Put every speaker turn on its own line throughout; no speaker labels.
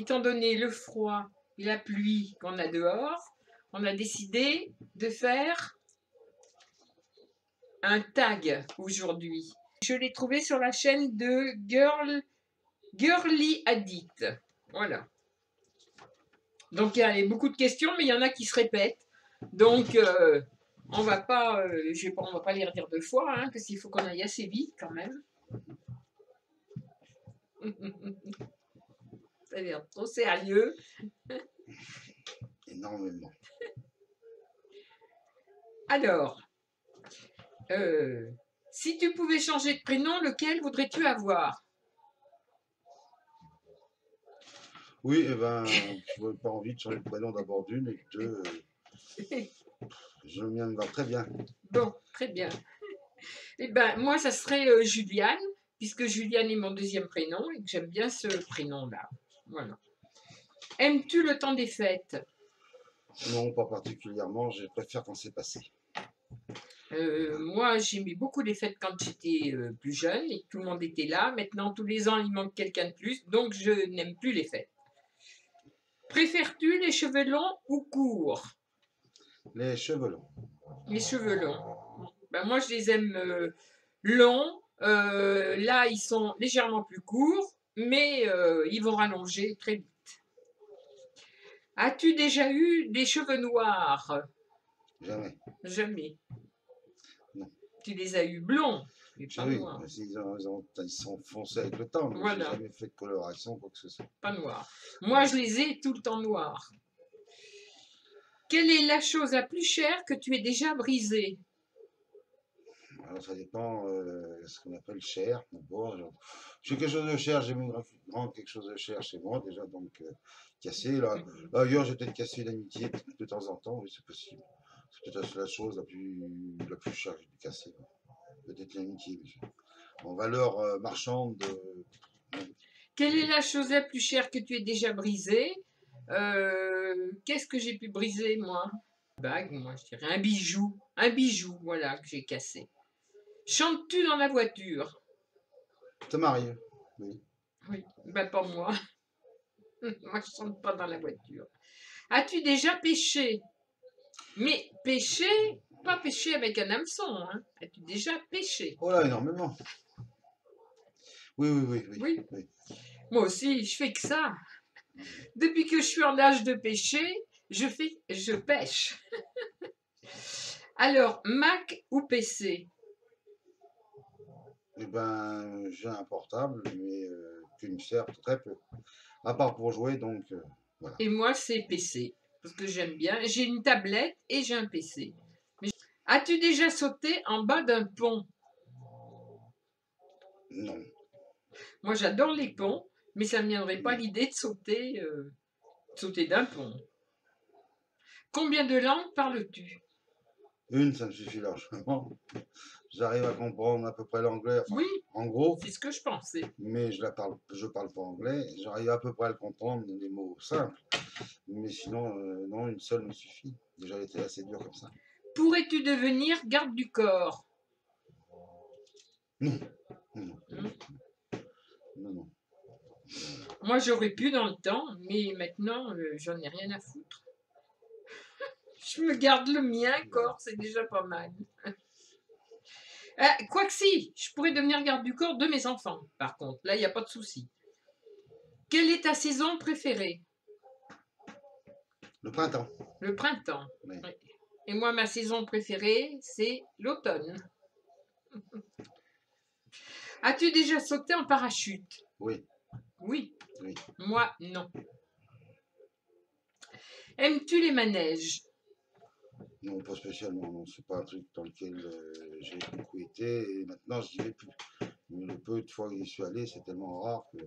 étant donné le froid et la pluie qu'on a dehors, on a décidé de faire un tag aujourd'hui. Je l'ai trouvé sur la chaîne de Girly Addict. Voilà. Donc il y a beaucoup de questions, mais il y en a qui se répètent. Donc on va pas les redire deux fois, hein, parce qu'il faut qu'on aille assez vite quand même. Ça a l'air trop sérieux.
Énormément.
Alors, si tu pouvais changer de prénom, lequel voudrais-tu avoir?
Oui, eh ben, je n'aurais pas envie de changer de prénom d'abord d'une et de deux. Le mien me va très bien.
Bon, très bien. Eh ben, moi, ça serait Juliane, puisque Juliane est mon deuxième prénom et que j'aime bien ce prénom-là. Voilà. Aimes-tu le temps des fêtes?
Non, pas particulièrement. Je préfère quand c'est passé.
Moi, j'aimais beaucoup les fêtes quand j'étais plus jeune et que tout le monde était là. Maintenant, tous les ans, il manque quelqu'un de plus, donc je n'aime plus les fêtes. Préfères-tu les cheveux longs ou courts?
Les cheveux longs.
Les cheveux longs. Ben, moi, je les aime longs. Là, ils sont légèrement plus courts, mais ils vont rallonger très vite. As-tu déjà eu des cheveux noirs?
Jamais.
Jamais.
Non.
Tu les as eu blonds, mais pas
Oui,
noirs.
ils sont foncés avec le temps, mais
Voilà.
j'ai jamais fait de coloration, quoi que ce soit.
Pas noirs. Moi, je les ai tout le temps noirs. Quelle est la chose la plus chère que tu aies déjà brisée?
Alors ça dépend de ce qu'on appelle cher. Bon, j'ai quelque chose de cher, j'ai mis grand quelque chose de cher chez moi déjà, donc cassé. Là, ailleurs, j'ai peut-être cassé une amitié de temps en temps, oui, c'est possible. C'est peut-être la chose la plus chère que j'ai pu casser. Peut-être l'amitié, en valeur marchande.
Quelle est la chose la plus chère que tu aies déjà brisée? Qu'est-ce que j'ai pu briser, moi? Bague, moi, je dirais un bijou. Un bijou, voilà, que j'ai cassé. Chantes-tu dans la voiture?
Ça m'arrive, oui.
Oui, ben pas moi. Moi, je chante pas dans la voiture. As-tu déjà pêché? Mais pêché, pas pêché avec un hameçon, hein. As-tu déjà pêché?
Oh là, énormément. Oui, oui, oui, oui,
Oui.
oui.
Moi aussi, je fais que ça. Depuis que je suis en âge de pêcher, je pêche. Alors, Mac ou PC?
Eh ben, j'ai un portable, mais qui me sert très peu. À part pour jouer, donc voilà.
Et moi, c'est PC, parce que j'aime bien. J'ai une tablette et j'ai un PC. As-tu déjà sauté en bas d'un pont?
Non.
Moi, j'adore les ponts, mais ça ne me viendrait pas l'idée de sauter d'un pont. Combien de langues parles-tu?
Une, ça me suffit largement. J'arrive à comprendre à peu près l'anglais, enfin,
Oui,
en gros,
c'est ce que je pensais.
mais je parle pas anglais. J'arrive à peu près à le comprendre, des mots simples. Mais sinon, non, une seule me suffit. Déjà, elle était assez dure comme ça.
Pourrais-tu devenir garde du corps?
Non, non,
Hmm.
non, non.
Moi, j'aurais pu dans le temps, mais maintenant, j'en ai rien à foutre. Je me garde le mien, corps, c'est déjà pas mal. Quoique si, je pourrais devenir garde du corps de mes enfants, par contre. Là, il n'y a pas de souci. Quelle est ta saison préférée?
Le printemps.
Le printemps.
Oui.
Oui. Et moi, ma saison préférée, c'est l'automne. As-tu déjà sauté en parachute?
Oui.
Oui.
Oui.
Moi, non. Aimes-tu les manèges?
Non, pas spécialement. Non, c'est pas un truc dans lequel j'ai beaucoup été. Et maintenant, je n'y vais plus. Mais le peu de fois que j'y suis allé, c'est tellement rare que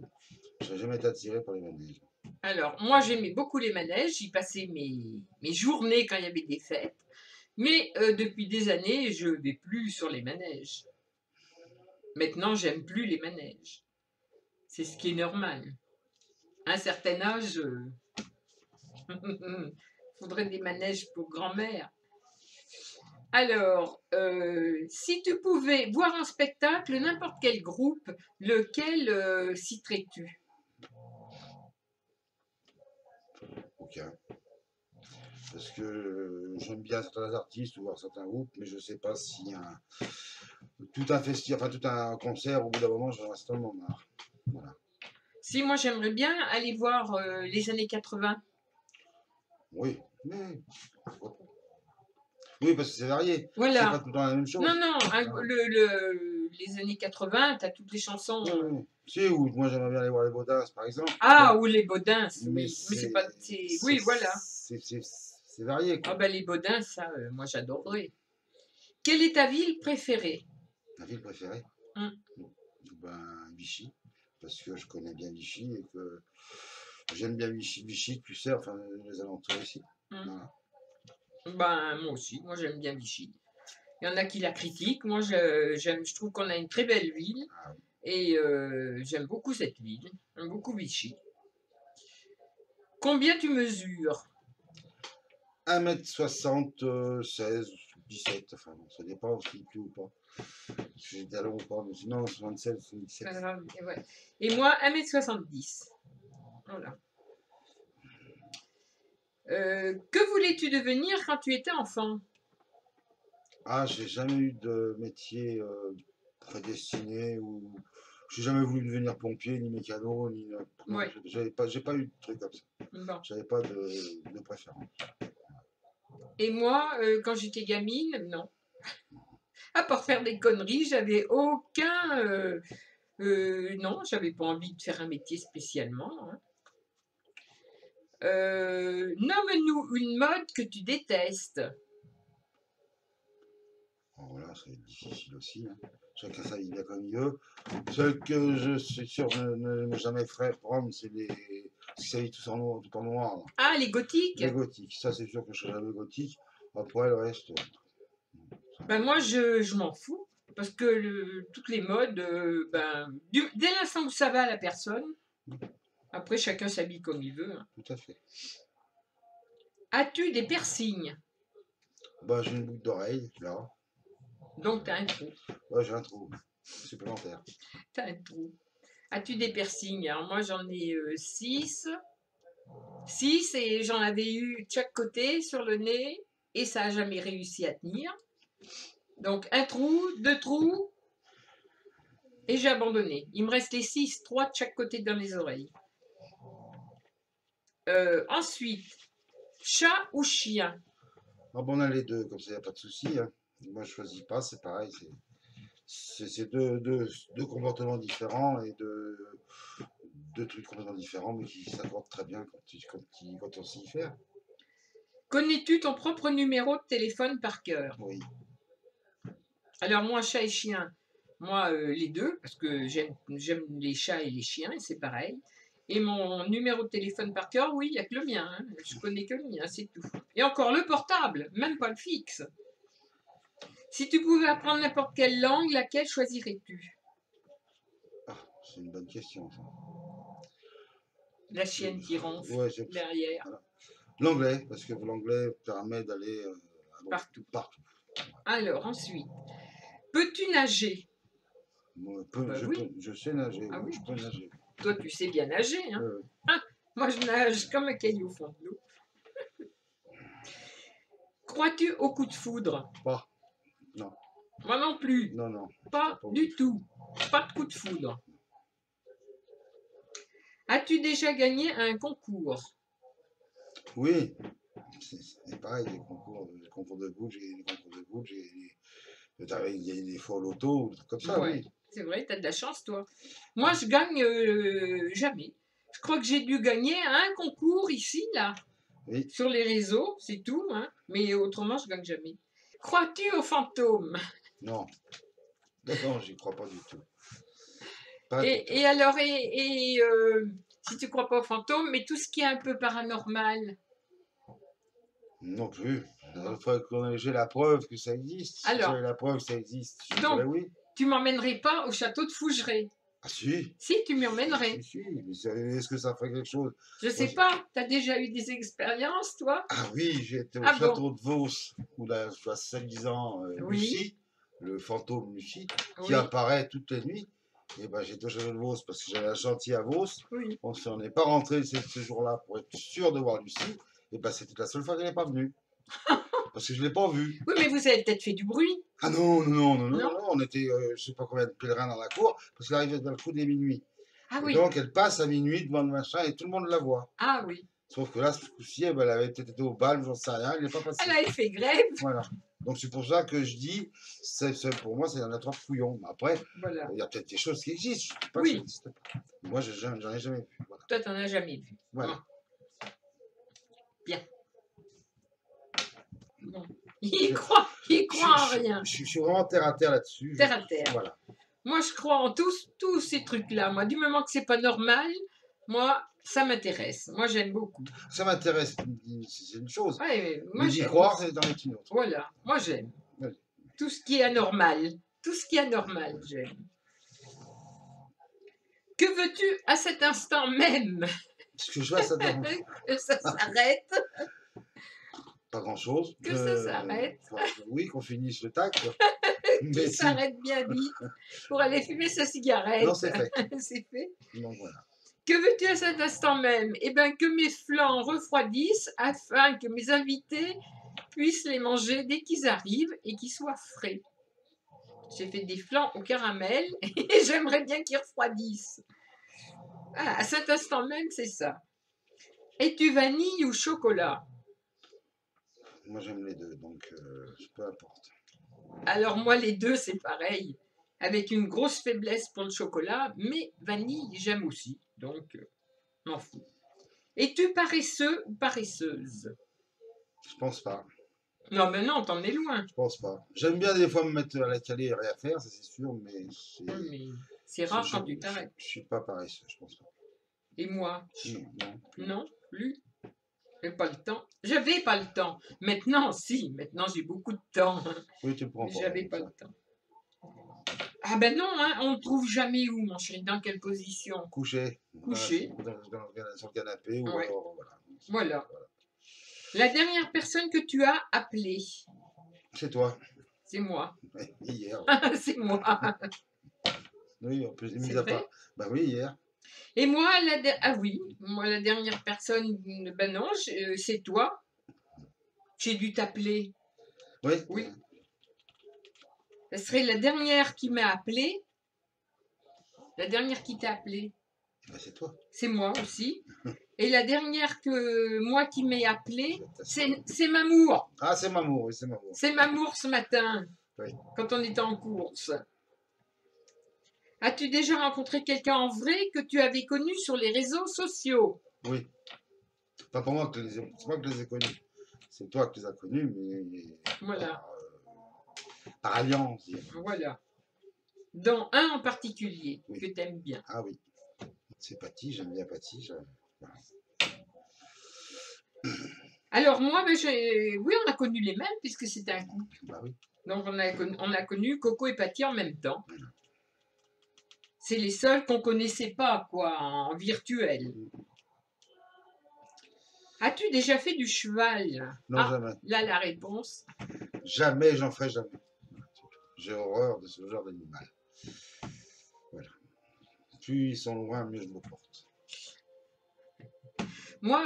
je n'ai jamais été attiré par les manèges.
Alors, moi, j'aimais beaucoup les manèges. J'y passais mes journées quand il y avait des fêtes. Mais depuis des années, je ne vais plus sur les manèges. Maintenant, j'aime plus les manèges. C'est ce qui est normal. À un certain âge, faudrait des manèges pour grand-mère. Alors, si tu pouvais voir un spectacle, n'importe quel groupe, lequel citerais-tu?
aucun. Parce que j'aime bien certains artistes ou voir certains groupes, mais je sais pas si tout un festival, enfin tout un concert, au bout d'un moment, j'en ai tellement marre. Voilà.
Si, moi j'aimerais bien aller voir les années 80.
Oui, mais oui, parce que c'est varié. C'est pas
Voilà.
tout le temps la même
Non,
chose.
non,
Voilà.
les années 80, tu as toutes les chansons.
Oui, oui. Si, ou moi j'aimerais bien aller voir les Baudins, par exemple.
Ah, ou les Baudins,
Mais
oui. Mais c'est pas. Oui, voilà.
c'est varié,
Ah,
quoi.
ben les Baudins, ça, moi j'adorerais. Quelle est ta ville préférée?
Ta ville préférée?
Hum,
Ben, Vichy. Parce que je connais bien Vichy et que j'aime bien Vichy, Vichy, tu sais, enfin les alentours ici.
hum.
Voilà.
Ben, moi aussi, moi j'aime bien Vichy. Il y en a qui la critiquent. Moi, je trouve qu'on a une très belle ville.
Ah,
Et j'aime beaucoup cette ville. J'aime beaucoup Vichy. Combien tu mesures?
1m76, 17, enfin bon, ça dépend aussi plus ou pas. Si j'ai des talons ou pas, mais sinon 76, 77.
Et, ouais. Et moi, 1m70. Voilà. Que voulais-tu devenir quand tu étais enfant?
Ah, j'ai jamais eu de métier prédestiné ou j'ai jamais voulu devenir pompier, ni mécano, ni non,
Ouais.
j'ai pas eu de truc comme ça.
Bon.
J'avais pas de préférence.
Et moi, quand j'étais gamine, non. À part faire des conneries, j'avais aucun. Non, j'avais pas envie de faire un métier spécialement. Hein. Nomme-nous une mode que tu détestes.
Bon, voilà, c'est difficile aussi, hein. Chacun sa vie bien comme il veut. Celle que je suis sûr ne jamais ferait prendre, c'est les. Ce qui s'habille tout en noir, là.
Ah, les gothiques?
Les gothiques. Ça, c'est sûr que je serai jamais gothique. Après, le reste.
Ben moi, je m'en fous. Parce que toutes les modes, dès l'instant où ça va à la personne, après chacun s'habille comme il veut. Hein.
Tout à fait.
As-tu des piercings?
Bah, j'ai une boucle d'oreille, là.
Donc t'as un trou.
Ouais, j'ai un trou supplémentaire.
T'as un trou. As-tu des piercings? Alors moi j'en ai 6. 6 et j'en avais eu de chaque côté sur le nez et ça n'a jamais réussi à tenir. Donc un trou, 2 trous et j'ai abandonné. Il me reste les 6, 3 de chaque côté dans les oreilles. Ensuite, chat ou chien?
Ah bon, on a les deux, comme ça, il n'y a pas de souci, hein. Moi, je choisis pas, c'est pareil. C'est deux comportements différents et deux trucs complètement différents, mais qui s'accordent très bien quand on sait y faire.
Connais-tu ton propre numéro de téléphone par cœur?
Oui.
Alors moi, chat et chien, moi les deux, parce que j'aime les chats et les chiens, et c'est pareil. Et mon numéro de téléphone par cœur, oui, il n'y a que le mien. Hein. Je connais que le mien, c'est tout. Et encore le portable, même pas le fixe. Si tu pouvais apprendre n'importe quelle langue, laquelle choisirais-tu?
Ah, c'est une bonne question, ça.
La chienne qui ronfle
Ouais,
derrière,
voilà. L'anglais, parce que l'anglais permet d'aller
partout.
partout.
Alors ensuite, peux-tu nager?
Moi,
Bah oui,
je sais nager,
ah
oui,
oui,
je peux nager.
toi tu sais bien nager. Hein.
Euh,
Ah, moi je nage comme un caillou au fond de l'eau. Crois-tu au coup de foudre?
pas, non,
Moi non plus.
non, non, je crois
Pas
pas au
du tout. Pas de coup de foudre. As-tu déjà gagné un concours?
Oui, c'est pareil, les concours de groupe, j'ai des concours de groupe, il y a des fois au loto, ou des trucs comme ça,
Ouais,
oui.
c'est vrai, t'as de la chance, toi. Moi, je gagne jamais. Je crois que j'ai dû gagner un concours ici, là,
Oui,
sur les réseaux, c'est tout, hein. Mais autrement, je gagne jamais. Crois-tu aux fantômes?
non, non, j'y crois pas du tout. Pas du tout.
Et alors, si tu crois pas aux fantômes, mais tout ce qui est un peu paranormal.
Non plus.
Bon.
Il faut que j'ai la preuve que ça existe. Si
Alors,
j'avais la preuve que ça existe, je dirais
donc,
oui.
tu m'emmènerais pas au château de Fougeray?
Ah si,
Si, tu m'y emmènerais.
si, mais est-ce que ça ferait quelque chose?
Je
Moi,
sais pas, t'as déjà eu des expériences, toi?
ah oui, j'ai été au
Ah bon?
château de Vos, où là, je vois soi-disant
Oui,
Lucie, le fantôme Lucie, qui
oui.
apparaît toutes les nuits. Et ben, j'ai touché le Vos parce que j'avais un chantier à Vos.
Oui.
On n'est pas rentré ce jour-là pour être sûr de voir Lucie. Et ben, c'était la seule fois qu'elle n'est pas venue. Parce que je ne l'ai pas vue.
Oui, mais vous avez peut-être fait du bruit,
Ah non, non, non, non, non,
non?
non, on était, je sais pas combien de pèlerins dans la cour, parce qu'elle arrivait dans le coup des minuit.
Ah
Et
oui,
donc, elle passe à minuit devant le machin et tout le monde la voit.
ah oui.
Sauf que là, ce coup-ci, elle avait peut-être été au bal, j'en sais rien, elle n'est pas passée.
Elle avait fait grève,
Voilà. Donc, c'est pour ça que je dis, pour moi, c'est un attrape fouillon. Mais après,
voilà.
il y a peut-être des choses qui existent, je ne dis pas que
Oui.
ça n'existe pas. Moi, j'en ai jamais vu. Voilà.
Toi, t'en as jamais vu.
Voilà.
Bon. Bien. Bon. Il croit en rien.
Je suis vraiment terre à terre là-dessus.
Terre à terre.
Voilà.
Moi, je crois en tous ces trucs-là. Moi, du moment que c'est pas normal, moi, ça m'intéresse. Moi, j'aime beaucoup.
Ça m'intéresse, c'est une chose.
Ouais, moi,
Mais d'y
j'aime.
croire, c'est dans une autre.
Voilà, moi, j'aime.
Oui.
Tout ce qui est anormal. Tout ce qui est anormal, j'aime. Que veux-tu à cet instant même
Ce que je vois, ça donne
que ça s'arrête?
pas grand-chose.
Que ça s'arrête.
Oui, qu'on finisse le tac.
Qu'il s'arrête bien vite pour aller fumer sa cigarette.
Non, c'est fait.
C'est fait.
Donc voilà.
Que veux-tu à cet instant même? Eh bien, que mes flancs refroidissent afin que mes invités puissent les manger dès qu'ils arrivent et qu'ils soient frais. J'ai fait des flancs au caramel et j'aimerais bien qu'ils refroidissent. Ah, à cet instant même, c'est ça. Es-tu vanille ou chocolat?
Moi, j'aime les deux, donc peu importe.
Alors moi, les deux, c'est pareil. Avec une grosse faiblesse pour le chocolat, mais vanille, j'aime aussi. Donc, m'en fous. Es-tu paresseux ou paresseuse?
Je pense pas.
Non, mais non, t'en es loin.
Je pense pas. J'aime bien des fois me mettre à la calée et rien faire, ça c'est sûr, mais
c'est rare quand tu t'arrêtes.
Je suis pas paresseux, je pense pas.
Et moi?
Non.
Non, plus. J'ai pas le temps. J'avais pas le temps. Maintenant, si. Maintenant, j'ai beaucoup de temps.
Oui, tu le prends pas.
J'avais pas le temps. Ah ben non, hein, on ne trouve jamais où, mon chéri. Dans quelle position?
Couché.
Couché.
Sur le canapé ou
Ouais.
alors,
Voilà. La dernière personne que tu as appelée?
C'est toi.
C'est moi.
Hier.
C'est moi.
Oui, en plus,
C'est
mis à
vrai?
part. Bah oui, hier.
Et moi, ah oui, moi, la dernière personne, ben non, c'est toi. J'ai dû t'appeler.
Oui.
Oui. Ça serait la dernière qui m'a appelé. La dernière qui t'a appelé.
Bah, c'est toi.
C'est moi aussi. Et la dernière qui m'ai appelé, c'est Mamour.
Ah, c'est Mamour, oui, c'est Mamour.
C'est Mamour ce matin,
Oui.
quand on était en course. As-tu déjà rencontré quelqu'un en vrai que tu avais connu sur les réseaux sociaux?
Oui. Pas pour moi c'est moi que je les ai connus. C'est toi qui les as connus, mais
Voilà.
par alliance.
Voilà. Dans un en particulier
Oui.
que tu aimes bien.
Ah oui. C'est Paty, j'aime bien Paty. Voilà.
Alors moi, ben, oui, on a connu les mêmes puisque c'était un couple.
Bah oui.
Donc on a connu Coco et Paty en même temps. C'est les seuls qu'on connaissait pas, quoi, en virtuel. As-tu déjà fait du cheval?
Non, jamais.
Là, la réponse.
Jamais, j'en ferai jamais. J'ai horreur de ce genre d'animal. Voilà. Plus ils sont loin, mieux je me porte.
Moi,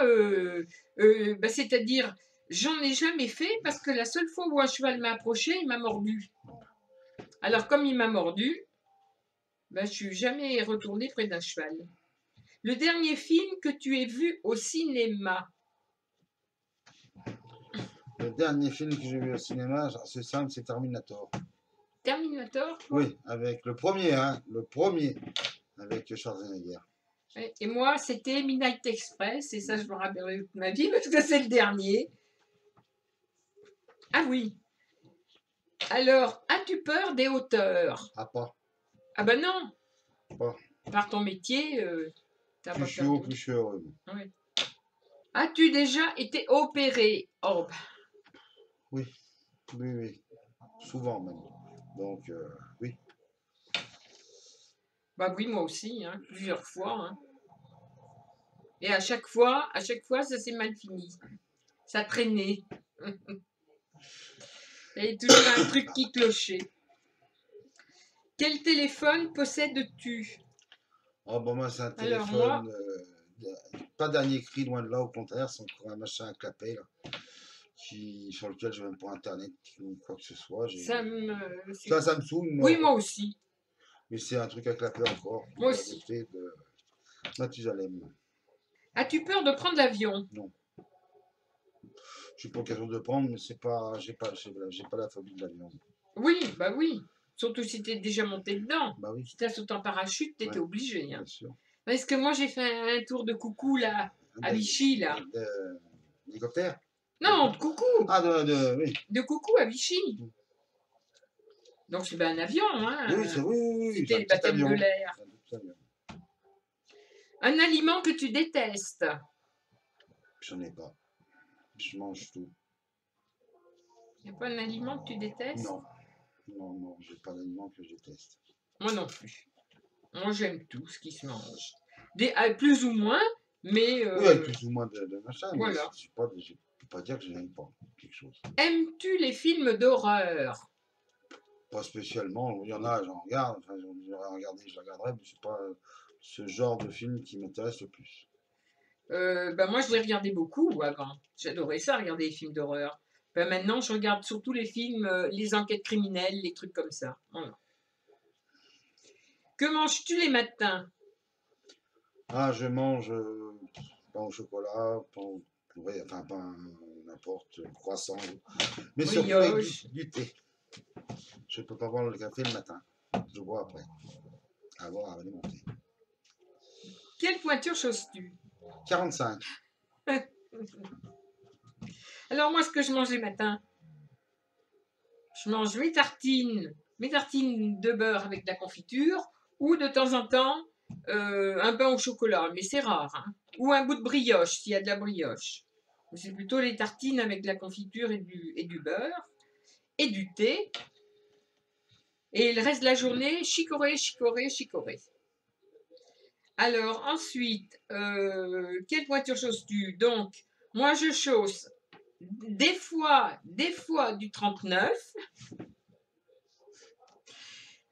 ben, c'est-à-dire, j'en ai jamais fait parce que la seule fois où un cheval m'a approché, il m'a mordu. Alors, comme il m'a mordu, ben, je suis jamais retournée près d'un cheval. Le dernier film que tu aies vu au cinéma?
Le dernier film que j'ai vu au cinéma, c'est simple, c'est Terminator.
Terminator?
Oui, avec le premier, avec Schwarzenegger.
Et moi, c'était Midnight Express, et ça, je me rappellerai toute ma vie parce que c'est le dernier. Ah oui. Alors, as-tu peur des hauteurs?
Ah, pas.
Ah ben non.
Pas.
Par ton métier, t'as pas
Plus je suis haut, plus je suis heureux.
Oui. As-tu déjà été opéré? Oh,
Oui. Souvent même. Donc, oui.
bah oui, moi aussi, hein, plusieurs fois. Hein. Et à chaque fois, ça s'est mal fini. Ça traînait. Il y avait toujours un truc qui clochait. Quel téléphone possèdes-tu?
Oh, bon, moi, c'est un
Alors moi,
téléphone, pas dernier cri, loin de là, au contraire, c'est encore un machin à clapet, là, sur lequel je vais même pas Internet ou quoi que ce soit.
ça me...
C'est
c'est
un
quoi?
Samsung,
Oui,
moi,
moi aussi.
mais c'est un truc à clapet encore,
Moi
qui est
aussi.
adopté de Mathusalem.
As-tu peur de prendre l'avion?
Non, je suis pas occasion de prendre, mais c'est pas, j'ai pas la phobie de l'avion.
Oui, bah oui. Surtout si t'es déjà monté dedans.
Bah oui,
Si t'as sauté en parachute, t'étais
ouais,
obligé,
bien
hein.
sûr.
Parce que moi, j'ai fait un tour de coucou, là, à Vichy, là.
D'hélicoptère?
Non, de coucou.
Ah, oui.
De coucou à Vichy. Donc, c'est bien un avion,
Oui,
hein.
oui, oui, oui, c'est
C'était
un
les
petit
baptêmes de
avion.
l'air.
C'est un tout petit avion.
Un aliment que tu détestes.
J'en ai pas. Je mange tout.
Il n'y a pas un aliment que tu détestes?
Non, non, non, j'ai pas d'aliment que je déteste.
Moi non plus. Moi, j'aime tout ce qui se mange. Plus ou moins, mais
Oui, avec plus ou moins de machin, mais
voilà.
je peux pas dire que je n'aime pas quelque chose.
Aimes-tu les films d'horreur?
Pas spécialement, il y en a, j'en regarde, enfin, j'aurais regardé, je regarderai, mais c'est pas ce genre de film qui m'intéresse le plus.
Bah moi, je les regardais beaucoup avant. J'adorais ça, regarder les films d'horreur. Ben maintenant, je regarde surtout les films, les enquêtes criminelles, les trucs comme ça. Voilà. Que manges-tu les matins?
Ah, je mange pain au chocolat, ouais, enfin pain n'importe, croissant, mais surtout avec
Brioche.
du thé. Je peux pas boire le café le matin, je bois après, avoir à alimenter.
Quelle pointure chauses-tu?
45.
Alors moi, ce que je mange les matins, je mange mes tartines de beurre avec de la confiture, ou de temps en temps, un pain au chocolat, mais c'est rare, hein. Ou un bout de brioche, s'il y a de la brioche. C'est plutôt les tartines avec de la confiture et du beurre, et du thé. Et le reste de la journée, chicorée, chicorée, chicorée. Alors ensuite, quelle voiture chausses-tu? Donc, moi je chausse des fois du 39,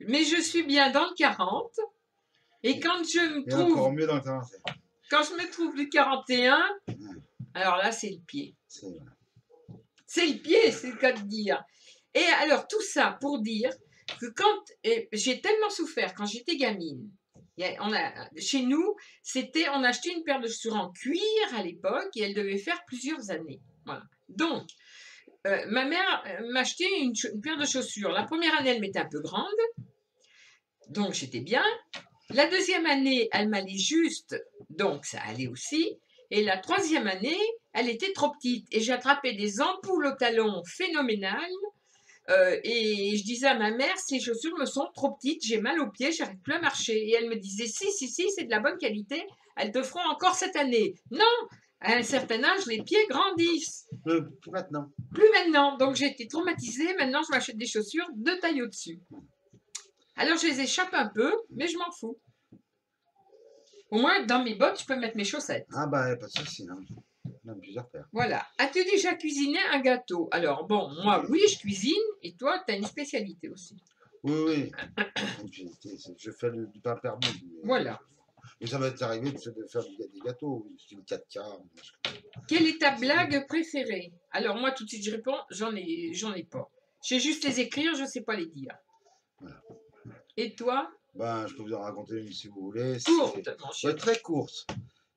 mais je suis bien dans le 40. Et quand je me
Et encore
trouve,
mieux dans le 45.
quand je me trouve du 41, alors là c'est le pied.
C'est vrai.
C'est le pied, c'est le cas de dire. Et alors tout ça pour dire que j'ai tellement souffert quand j'étais gamine. Chez nous, on achetait une paire de chaussures en cuir à l'époque et elle devait faire plusieurs années. Voilà. Donc, ma mère m'achetait une paire de chaussures. La première année, elle m'était un peu grande, donc j'étais bien. La deuxième année, elle m'allait juste, donc ça allait aussi. Et la troisième année, elle était trop petite et j'attrapais des ampoules au talon phénoménales. Et je disais à ma mère, ces chaussures me sont trop petites, j'ai mal aux pieds, j'arrive plus à marcher. Et elle me disait, si, c'est de la bonne qualité, elles te feront encore cette année. Non, à un certain âge, les pieds grandissent.
Maintenant.
Plus maintenant. Donc j'ai été traumatisée, maintenant je m'achète des chaussures de taille au-dessus. Alors je les échappe un peu, mais je m'en fous. Au moins, dans mes bottes, je peux mettre mes chaussettes.
Ah bah, pas de souci, hein. Même plusieurs paires.
Voilà. As-tu déjà cuisiné un gâteau? Alors, bon, moi, oui, je cuisine. Et toi, tu as une spécialité aussi.
Oui, oui. Je fais du pain perdu.
Voilà.
Mais ça va être arrivé de faire des gâteaux, style 4 quarts.
Quelle est ta blague préférée? Alors, moi, tout de suite, je réponds, j'en ai pas. Je sais juste les écrire, je sais pas les dire.
Voilà.
Et toi?
Ben, je peux vous en raconter une si vous voulez.
Courte, mon cher.
Ouais, très courte.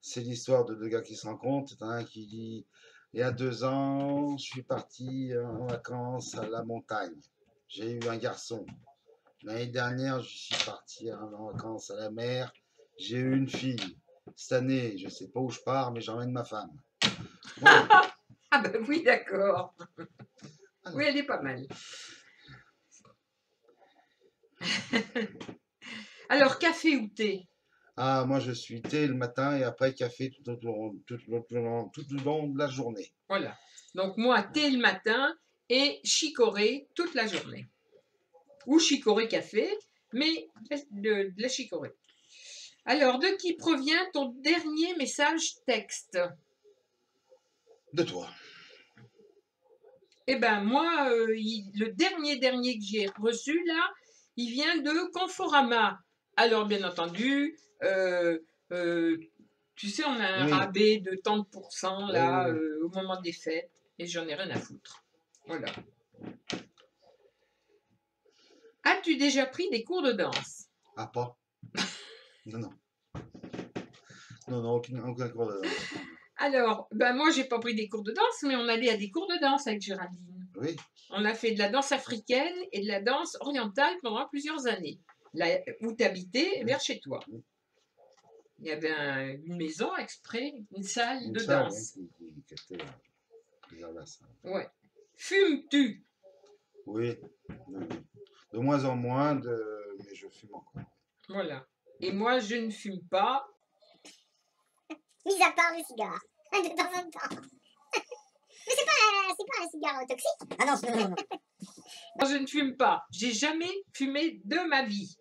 C'est l'histoire de deux gars qui se rencontrent. C'est un qui dit, il y a 2 ans, je suis parti en vacances à la montagne. J'ai eu un garçon. L'année dernière, je suis parti en vacances à la mer. J'ai eu une fille. Cette année, je sais pas où je pars, mais j'emmène ma femme. Voilà.
Ah ben oui, d'accord.
Alors.
Oui, elle est pas mal. Alors, café ou thé?
Ah, moi je suis thé le matin et après café tout le long de la journée.
Voilà. Donc, moi, thé le matin et chicorée toute la journée. Ou chicorée café, mais de la chicorée. Alors, de qui provient ton dernier message texte?
De toi.
Eh ben moi, le dernier que j'ai reçu là, il vient de Conforama. Alors, bien entendu, tu sais, on a un
Oui.
rabais de tant de pourcents là,
Oui.
au moment des fêtes, et j'en ai rien à foutre. Voilà. As-tu déjà pris des cours de danse?
Ah, pas? Non, non. Non, non, aucun cours de danse.
Alors, ben moi, j'ai pas pris des cours de danse, mais on allait à des cours de danse avec Géraldine.
Oui,
On a fait de la danse africaine et de la danse orientale pendant plusieurs années. Là où tu habitais, vers chez toi. Il y avait une maison exprès, une salle
une
de
salle
danse.
qui était réservée à ça.
Ouais. Fumes-tu?
Oui, oui, oui. De moins en moins, mais je fume encore.
Voilà. Et moi, je ne fume pas.
Mis à part le cigare, de temps en temps. Mais c'est pas un cigare toxique. Ah non, non, non.
Je ne fume pas. J'ai jamais fumé de ma vie.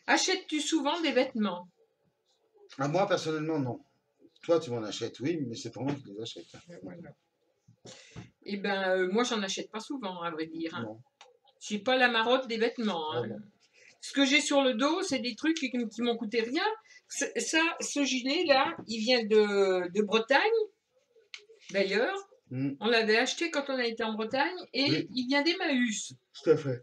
Achètes-tu souvent des vêtements?
Ah, moi, personnellement, non. Toi, tu m'en achètes, oui, mais c'est pas moi qui les achète.
Voilà. Eh ben, moi, j'en achète pas souvent, à vrai dire. Hein.
Non.
J'ai pas la marotte des vêtements.
Ah,
Hein.
non.
Ce que j'ai sur le dos, c'est des trucs qui m'ont coûté rien. Ce gilet-là, il vient de Bretagne, d'ailleurs. On l'avait acheté quand on a été en Bretagne et
Oui.
il vient d'Emmaüs.
Tout à fait.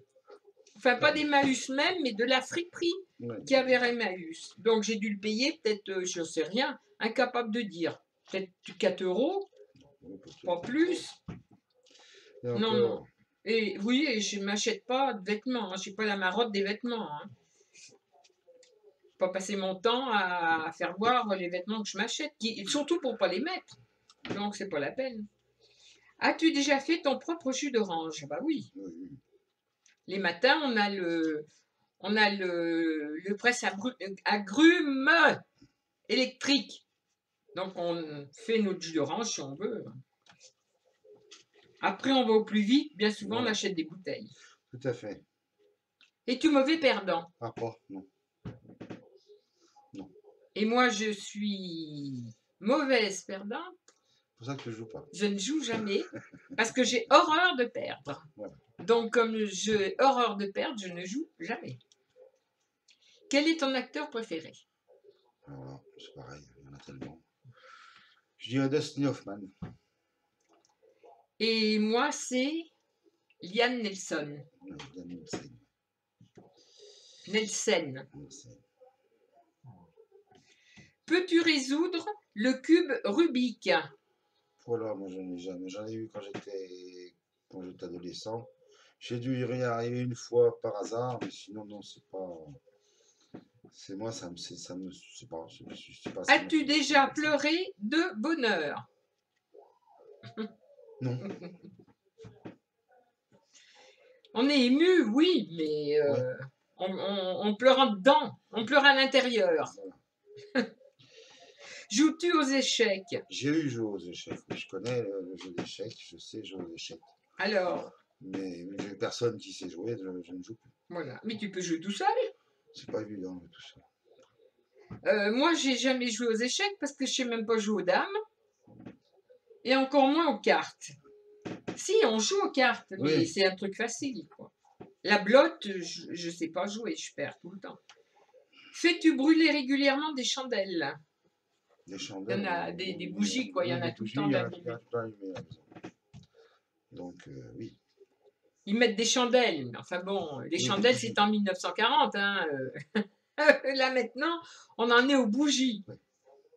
Enfin, pas d'Emmaüs même, mais de la friperie
Ouais.
qui avait Emmaüs. Donc, j'ai dû le payer, peut-être, je ne sais rien, incapable de dire. Peut-être 4 euros, pas plus.
Et
Non,
encore,
non. Et oui, et je ne m'achète pas de vêtements. Hein. Je n'ai pas la marotte des vêtements. Hein. Pas passer mon temps à faire voir les vêtements que je m'achète, surtout pour pas les mettre. Donc, c'est pas la peine. As-tu déjà fait ton propre jus d'orange? Bah oui.
oui.
Les matins, on a le presse à grumes électrique. Donc, on fait notre jus d'orange si on veut. Après, on va au plus vite. Bien souvent, on achète des bouteilles.
Tout à fait.
Es-tu mauvais perdant?
Ah, pas, non. Non.
Et moi, je suis mauvaise perdante.
C'est pour ça que je joue pas.
Je ne joue jamais parce que j'ai horreur de perdre.
Voilà.
Donc, comme j'ai horreur de perdre, je ne joue jamais. Quel est ton acteur préféré?
Alors là, c'est pareil, il y en a tellement. Je dirais Dustin Hoffman.
Et moi, c'est Liam Nelson. Nelson. Peux-tu résoudre le cube Rubik?
Voilà, moi j'en ai jamais. J'en ai eu quand j'étais adolescent. J'ai dû y arriver une fois par hasard, mais sinon non, c'est pas. C'est moi, ça me, c'est pas.
As-tu déjà pleuré de bonheur?
Non.
On est ému, oui, mais
Ouais.
on pleure en dedans, on pleure à l'intérieur.
Voilà.
Joues-tu aux échecs?
J'ai eu joué aux échecs. Je connais le jeu d'échecs, je sais jouer aux échecs.
Alors,
Mais j'ai personne qui sait jouer, je ne joue plus.
voilà. Mais tu peux jouer tout seul.
C'est pas évident tout ça.
Moi, j'ai jamais joué aux échecs parce que je sais même pas jouer aux dames. Et encore moins aux cartes. Si, on joue aux cartes, mais
Oui.
c'est un truc facile, quoi. La blotte, je sais pas jouer, je perds tout le temps. Fais-tu brûler régulièrement des chandelles?
Des chandelles.
Il y en a des bougies, quoi. Il y en a tout le temps d'allumées.
Donc, oui.
Ils mettent des chandelles. Enfin bon, les chandelles, c'est en 1940. Hein. Là, maintenant, on en est aux bougies.
Ouais.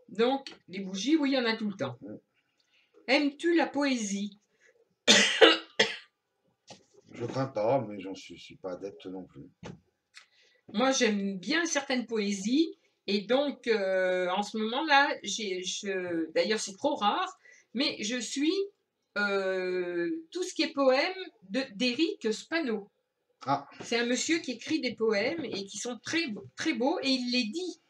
Donc, les bougies, oui, il y en a tout le temps.
Ouais.
Aimes-tu la poésie?
Je crains pas, mais j'en suis pas adepte non plus.
Moi, j'aime bien certaines poésies. Et donc, en ce moment-là, d'ailleurs, c'est trop rare, mais je suis tout ce qui est poème d'Éric Spano.
Ah.
C'est un monsieur qui écrit des poèmes et qui sont très, très beaux, et il les dit.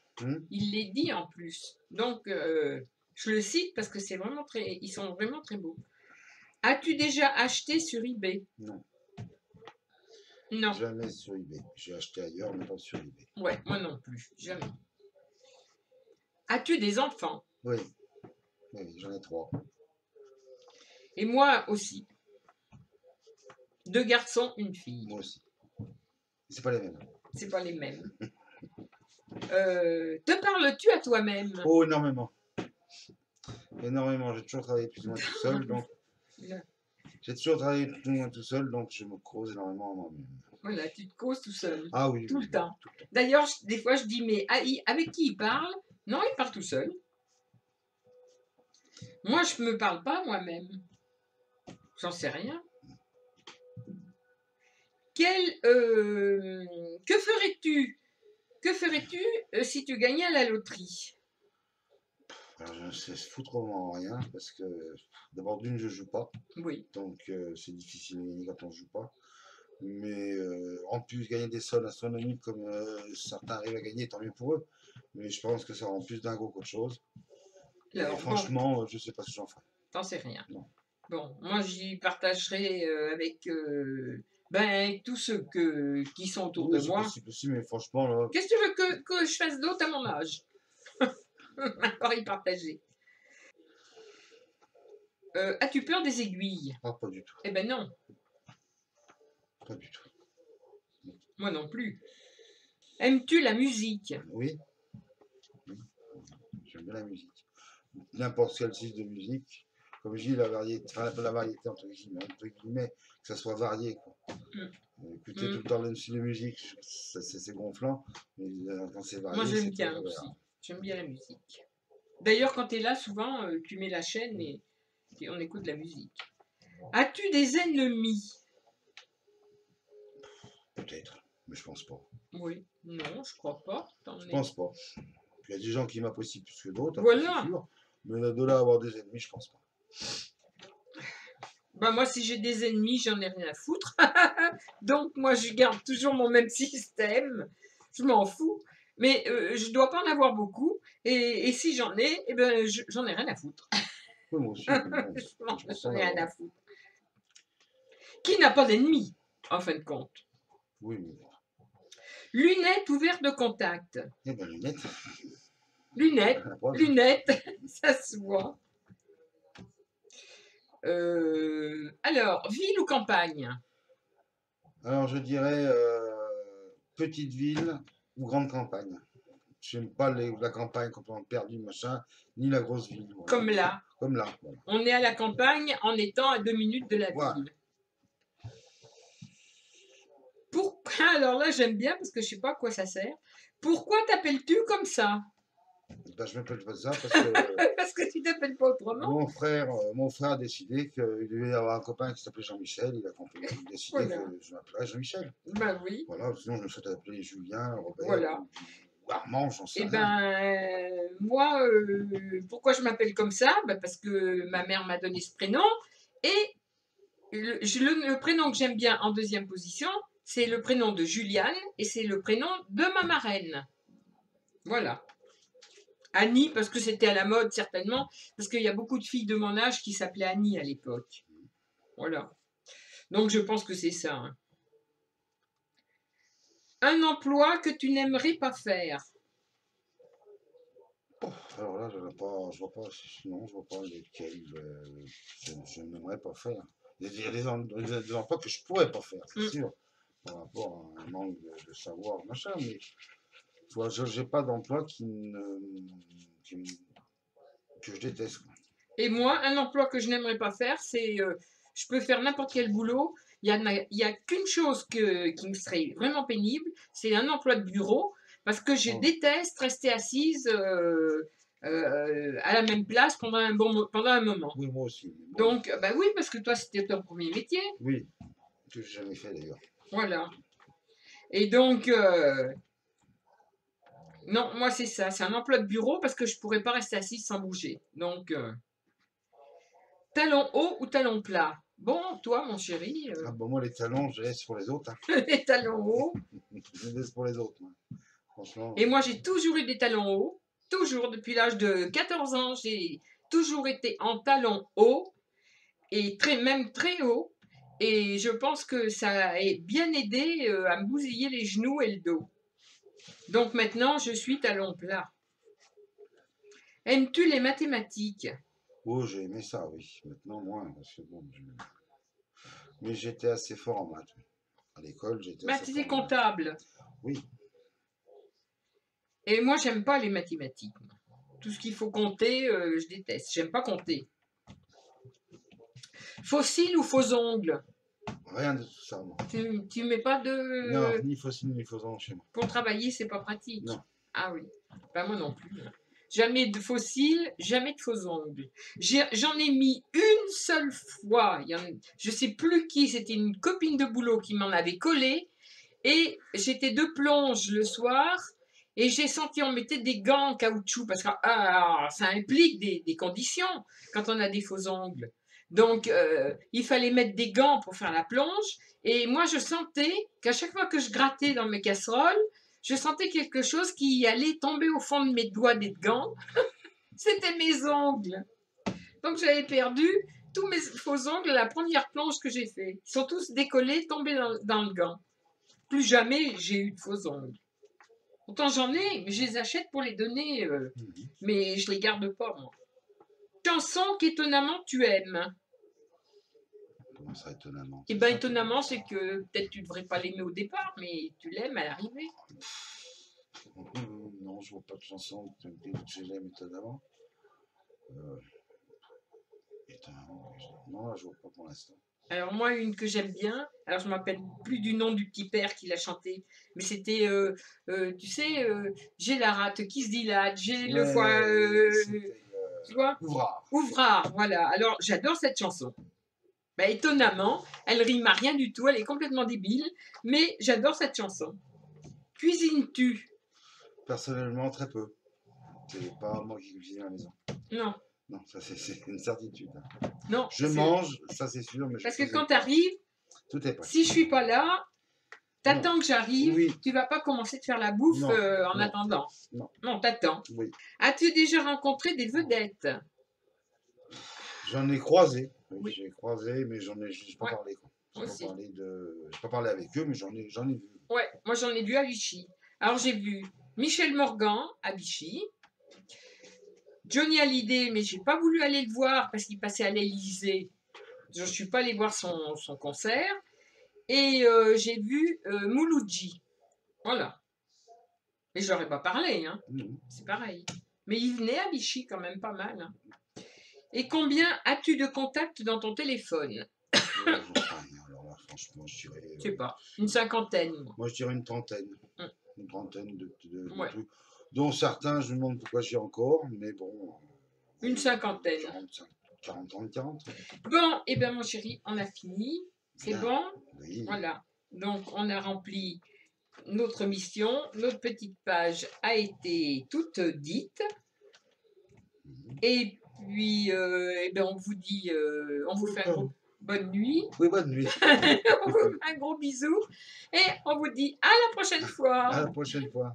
Il les dit en plus. Donc, je le cite parce que ils sont vraiment très beaux. As-tu déjà acheté sur eBay?
Non.
Non.
Jamais sur eBay. J'ai acheté ailleurs, mais pas sur eBay.
Ouais, moi non plus, jamais. As-tu des enfants?
Oui. Oui, j'en ai 3.
Et moi aussi. 2 garçons, une fille.
Moi aussi. C'est pas les mêmes.
C'est pas les mêmes. Te parles-tu à toi-même?
Oh, énormément. Énormément. J'ai toujours travaillé plus ou moins tout seul, donc j'ai toujours travaillé plus ou moins tout seul, donc je me cause énormément à moi-même.
Voilà, tu te causes tout seul,
Ah oui,
tout
oui,
le temps.
tout le temps.
D'ailleurs, des fois, je dis, mais avec qui il parle? Non, il parle tout seul. Moi, je me parle pas moi-même. J'en sais rien. Que ferais-tu? Que ferais-tu si tu gagnais à la loterie?
Alors, je ne sais foutrement rien parce que d'abord d'une, je joue pas,
Oui.
donc c'est difficile de gagner quand on joue pas. Mais en plus, gagner des sommes astronomiques comme certains arrivent à gagner, tant mieux pour eux. Mais je pense que ça rend plus dingo qu'autre chose. Et
Alors, bon,
franchement, je sais pas ce que j'en ferai.
t'en sais rien.
Non.
Bon, moi, j'y partagerai avec tous ceux qui sont autour
Oui,
de
c'est
moi.
possible aussi, mais franchement, là,
Qu'est-ce que tu veux que je fasse d'autre à mon âge? Encore y partager. As-tu peur des aiguilles?
pas du tout.
Eh ben non,
Pas du tout.
moi non plus. Aimes-tu la musique?
Oui, oui, j'aime bien la musique. N'importe quel style de musique. Comme je dis, la variété, enfin, la variété entre guillemets, que ça soit varié, quoi. Écouter tout le temps le même style de musique, c'est gonflant, mais quand c'est varié,
Moi, j'aime
c'est
bien
très
aussi.
agréable.
J'aime bien la musique. D'ailleurs, quand tu es là, souvent, tu mets la chaîne et on écoute la musique. As-tu des ennemis?
Peut-être, mais je pense pas.
Oui, non, je crois pas.
Je pense pas. Il y a des gens qui m'apprécient plus que d'autres,
Voilà.
c'est sûr. Mais de là à avoir des ennemis, je pense pas.
Bah moi, si j'ai des ennemis, j'en ai rien à foutre. Donc, moi, je garde toujours mon même système. Je m'en fous. Mais je dois pas en avoir beaucoup. Et si j'en ai, eh ben, j'en ai rien à foutre.
Oui, moi aussi, mais bon,
J'en ai rien à foutre. Qui n'a pas d'ennemis, en fin de compte?
Oui, mais
Lunettes ou verres de contact?
eh ben, lunettes.
Lunettes,
La preuve.
lunettes, ça se voit. Alors, ville ou campagne?
Alors, je dirais petite ville ou grande campagne. J'aime pas la campagne complètement perdue, machin, ni la grosse ville. Voilà.
Comme là.
Comme là. Voilà.
On est à la campagne en étant à 2 minutes de la
Voilà.
ville. Pourquoi? Alors là, j'aime bien parce que je sais pas à quoi ça sert. Pourquoi t'appelles-tu comme ça?
Ben, je m'appelle pas ça parce que
Parce que tu t'appelles pas autrement.
mon frère a décidé qu'il devait y avoir un copain qui s'appelait Jean-Michel. Il a décidé
Voilà.
que je m'appellerais Jean-Michel.
Ben oui.
Voilà, sinon je me serais appelé Julien, Robert,
Voilà.
ou Armand, j'en sais
Eh
rien.
ben, moi, pourquoi je m'appelle comme ça? Ben parce que ma mère m'a donné ce prénom. Et le prénom que j'aime bien en deuxième position, c'est le prénom de Juliane et c'est le prénom de ma marraine. Voilà. Annie, parce que c'était à la mode certainement, parce qu'il y a beaucoup de filles de mon âge qui s'appelaient Annie à l'époque. Voilà. Donc je pense que c'est ça. Hein. Un emploi que tu n'aimerais pas faire.
Alors là, je vois pas, non, je vois pas lesquels je n'aimerais pas faire. Il y a des emplois que je pourrais pas faire, c'est sûr, par rapport à un manque de savoir, machin, mais je n'ai pas d'emploi que je déteste. Quoi.
Et moi, un emploi que je n'aimerais pas faire, c'est je peux faire n'importe quel boulot. Il y a qu'une chose qui me serait vraiment pénible, c'est un emploi de bureau, parce que je déteste rester assise à la même place pendant un moment.
Oui, moi aussi.
Bon. Donc, bah oui, parce que toi, c'était ton premier métier.
Oui, que j'ai jamais fait d'ailleurs.
Voilà. Et donc, non, moi c'est ça, c'est un emploi de bureau parce que je pourrais pas rester assise sans bouger. Donc, talons hauts ou talons plats? Bon, toi, mon chéri.
Ah bon, moi les talons, je laisse pour les autres. Hein.
Les talons hauts.
Je les laisse pour les autres. Hein. Franchement.
Et moi, j'ai toujours eu des talons hauts. Toujours, depuis l'âge de 14 ans, j'ai toujours été en talons hauts et même très haut. Et je pense que ça a bien aidé à me bousiller les genoux et le dos. Donc maintenant, je suis talons plats. Aimes-tu les mathématiques?
Oh, j'ai aimé ça, oui. Maintenant, moins, parce que bon, mais j'étais assez fort en maths. À l'école, j'étais
Bah,
assez
tu étais
fort.
comptable.
Oui.
Et moi, j'aime pas les mathématiques. Tout ce qu'il faut compter, je déteste. J'aime pas compter. Fossile ou faux ongles?
Rien de tout ça, moi.
Tu mets pas de...
Non, ni fossile ni faux ongles chez moi.
Pour travailler, c'est pas pratique.
Non.
Ah oui. Ben moi non plus. Jamais de fossiles, jamais de faux ongles. J'en ai mis une seule fois. Je sais plus qui, c'était une copine de boulot qui m'en avait collé. Et j'étais de plonge le soir. Et j'ai senti, on mettait des gants en caoutchouc. Parce que ça implique des conditions quand on a des faux ongles. Donc, il fallait mettre des gants pour faire la plonge. Et moi, je sentais qu'à chaque fois que je grattais dans mes casseroles, je sentais quelque chose qui allait tomber au fond de mes doigts des gants. C'était mes ongles. Donc, j'avais perdu tous mes faux ongles à la première plonge que j'ai fait. Ils sont tous décollés, tombés dans le gant. Plus jamais j'ai eu de faux ongles. Pourtant, j'en ai, mais je les achète pour les donner. Mais je les garde pas, moi. Chanson qu'étonnamment tu aimes.
Comment ça, étonnamment?
Eh bien, étonnamment, c'est que peut-être tu ne devrais pas l'aimer au départ, mais tu l'aimes à l'arrivée.
Non, je vois pas de chanson que j'aime étonnamment. Étonnamment. Non, là, je vois pas pour l'instant.
Alors moi, une que j'aime bien, alors je ne m'appelle plus du nom du petit père qui l'a chanté, mais c'était, tu sais, j'ai la rate qui se dilate, j'ai le foie, tu vois,
Ouvrard.
Ouvrard, voilà. Alors j'adore cette chanson. Bah, étonnamment, elle rime à rien du tout, elle est complètement débile, mais j'adore cette chanson. Cuisines-tu?
Personnellement, très peu. C'est pas moi qui cuisine à la maison.
Non.
Non, ça c'est une certitude.
Non.
Je mange, ça c'est sûr, mais
parce
je
que quand tu arrives,
tout est prêt.
si je suis pas là, t'attends que j'arrive,
oui.
Tu vas pas commencer de faire la bouffe en
non,
attendant. Non, t'attends.
Oui.
As-tu déjà rencontré des vedettes?
J'en ai croisé.
Oui.
J'ai croisé, mais j'en ai pas parlé. J'ai pas parlé avec eux, mais j'en ai vu.
Ouais, moi j'en ai vu à Vichy. Alors j'ai vu Michel Morgan à Vichy, Johnny Hallyday, mais j'ai pas voulu aller le voir parce qu'il passait à l'Élysée. Je suis pas allée voir son concert. Et j'ai vu Mouloudji. Voilà. Mais je leur ai pas parlé, hein. C'est pareil. Mais il venait à Vichy quand même pas mal. Hein. Et combien as-tu de contacts dans ton téléphone?
Alors là, franchement, je dirais.
Je sais pas, une cinquantaine.
Moi, je dirais une trentaine. Une trentaine de trucs. Dont certains, je me demande pourquoi j'ai encore, mais bon.
Une cinquantaine.
40.
Bon, et bien mon chéri, on a fini. C'est bon?
Oui.
Voilà. Donc, on a rempli notre mission. Notre petite page a été toute dite. Et puis, on vous dit, on vous fait un gros bonne nuit.
Oui, bonne nuit.
On vous fait un gros bisou. Et on vous dit à la prochaine fois.
À la prochaine fois.